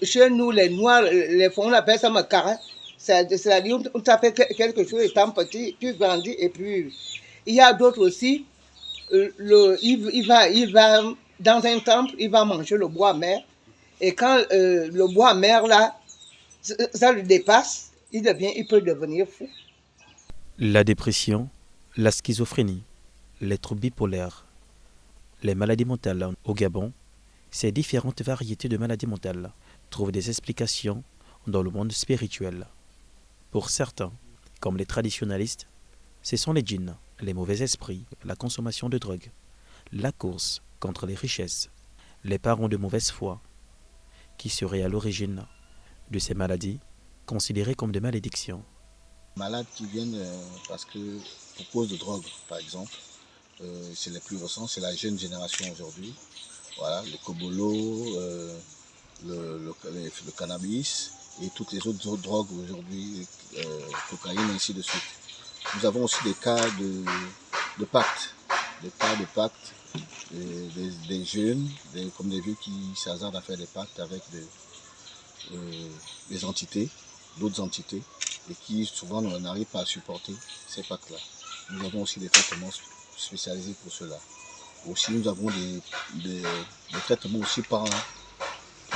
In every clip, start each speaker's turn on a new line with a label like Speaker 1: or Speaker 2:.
Speaker 1: chez nous, les Noirs, les fonds, on appelle ça macara. C'est-à-dire, on t'a fait quelque chose étant petit, tu grandis, et puis il y a d'autres aussi. Il va dans un temple, il va manger le bois amer. Et quand le bois amer, là, ça le dépasse, il peut devenir fou.
Speaker 2: La dépression, la schizophrénie, les troubles bipolaires, les maladies mentales au Gabon, ces différentes variétés de maladies mentales trouvent des explications dans le monde spirituel. Pour certains, comme les traditionalistes, ce sont les djinns, les mauvais esprits, la consommation de drogue, la course contre les richesses, les parents de mauvaise foi, qui seraient à l'origine de ces maladies considérées comme des malédictions.
Speaker 3: Malades qui viennent parce que pour cause de drogue, par exemple, c'est les plus récents, c'est la jeune génération aujourd'hui. Voilà, le cobolo, le cannabis et toutes les autres drogues aujourd'hui, cocaïne et ainsi de suite. Nous avons aussi des cas de pacte, des jeunes, comme des vieux qui s'hasardent à faire des pactes avec des entités, d'autres entités, et qui souvent n'arrivent pas à supporter ces pactes-là. Nous avons aussi des traitements spécialisés pour cela. Aussi, nous avons des traitements aussi pour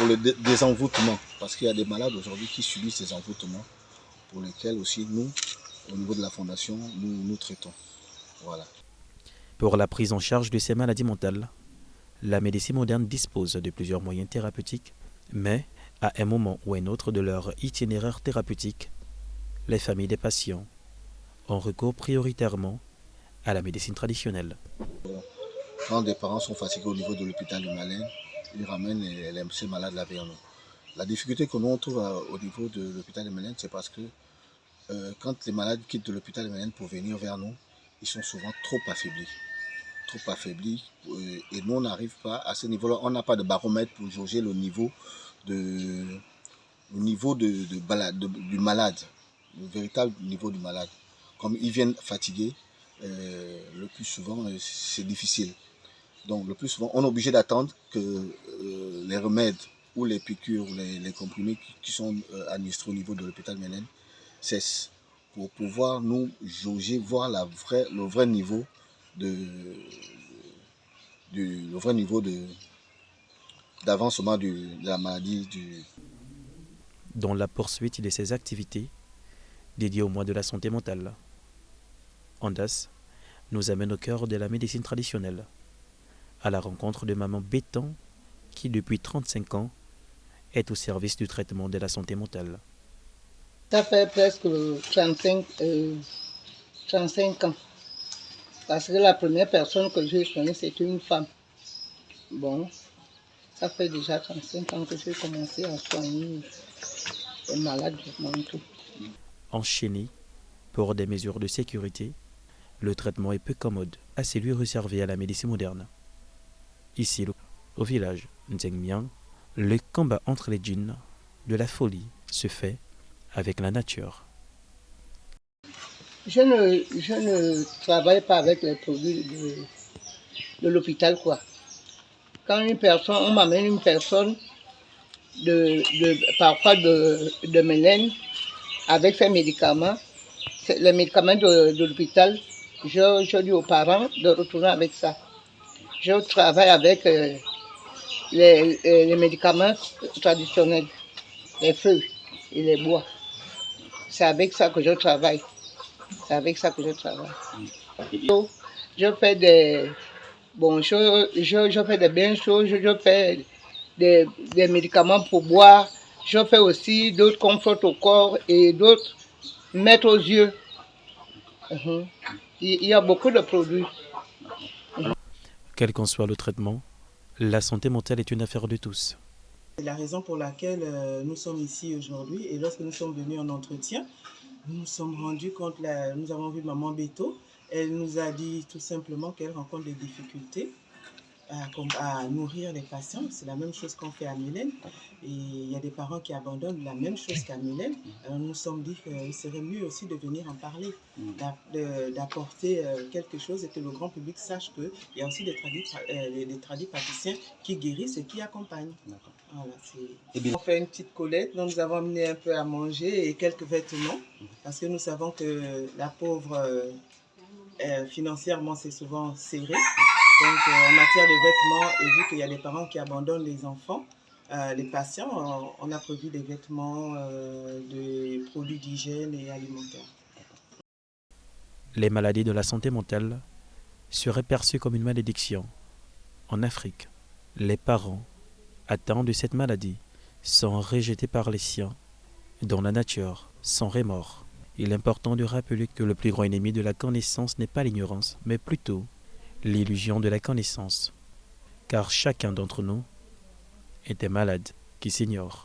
Speaker 3: le désenvoûtement, parce qu'il y a des malades aujourd'hui qui subissent des envoûtements, pour lesquels aussi nous, au niveau de la fondation, nous traitons. Voilà.
Speaker 2: Pour la prise en charge de ces maladies mentales, la médecine moderne dispose de plusieurs moyens thérapeutiques, mais à un moment ou un autre de leur itinéraire thérapeutique, les familles des patients ont recours prioritairement à la médecine traditionnelle.
Speaker 3: Quand des parents sont fatigués au niveau de l'hôpital du Malin, ils ramènent ces malades-là vers nous. La difficulté que nous on trouve au niveau de l'hôpital du Malin, c'est parce que quand les malades quittent de l'hôpital du Malin pour venir vers nous, ils sont souvent trop affaiblis, et nous on n'arrive pas à ce niveau-là. On n'a pas de baromètre pour jauger le niveau du malade, le véritable niveau du malade. Comme ils viennent fatigués, le plus souvent c'est difficile. Donc le plus souvent on est obligé d'attendre que les remèdes ou les piqûres, les comprimés qui sont administrés au niveau de l'hôpital Menen cessent pour pouvoir nous jauger, voir le vrai niveau d'avancement de la maladie.
Speaker 2: Dans la poursuite de ces activités dédiées au mois de la santé mentale, Ondas nous amène au cœur de la médecine traditionnelle, à la rencontre de Maman Béton qui depuis 35 ans est au service du traitement de la santé mentale.
Speaker 1: Ça fait presque 35 ans. Parce que la première personne que j'ai soignée, c'était une femme. Bon, ça fait déjà 35 ans que j'ai commencé à soigner les malades mentaux.
Speaker 2: Enchaîné pour des mesures de sécurité, le traitement est peu commode à celui réservé à la médecine moderne. Ici, au village Nzengmiang, le combat entre les djinns de la folie se fait avec la nature.
Speaker 1: Je ne travaille pas avec les produits de l'hôpital, quoi. Quand on m'amène une personne parfois de Mélène avec ses médicaments, les médicaments de l'hôpital, je dis aux parents de retourner avec ça. Je travaille avec les médicaments traditionnels, les feuilles et les bois. C'est avec ça que je travaille. Je fais des je fais des bains chauds, je fais des médicaments pour boire. Je fais aussi d'autres conforts au corps et d'autres mettre aux yeux. Il y a beaucoup de produits.
Speaker 2: Quel qu'en soit le traitement, la santé mentale est une affaire de tous.
Speaker 4: C'est la raison pour laquelle nous sommes ici aujourd'hui. Et lorsque nous sommes venus en entretien, nous nous sommes rendus compte, nous avons vu Maman Béto. Elle nous a dit tout simplement qu'elle rencontre des difficultés à nourrir les patients. C'est la même chose qu'on fait à Mylène. Et il y a des parents qui abandonnent la même chose qu'à Mylène. Alors nous nous sommes dit qu'il serait mieux aussi de venir en parler, d'apporter quelque chose et que le grand public sache qu'il y a aussi des tradis praticiens qui guérissent et qui accompagnent. Voilà, on fait une petite collecte, donc nous avons amené un peu à manger et quelques vêtements, parce que nous savons que la pauvre, financièrement, c'est souvent serré. Donc, en matière de vêtements, et vu qu'il y a des parents qui abandonnent les enfants, les patients, on a prévu des vêtements, des produits d'hygiène et alimentaires.
Speaker 2: Les maladies de la santé mentale seraient perçues comme une malédiction. En Afrique, les parents atteints de cette maladie sont rejetés par les siens dans la nature, sans remords. Il est important de rappeler que le plus grand ennemi de la connaissance n'est pas l'ignorance, mais plutôt l'illusion de la connaissance. Car chacun d'entre nous est un malade qui s'ignore.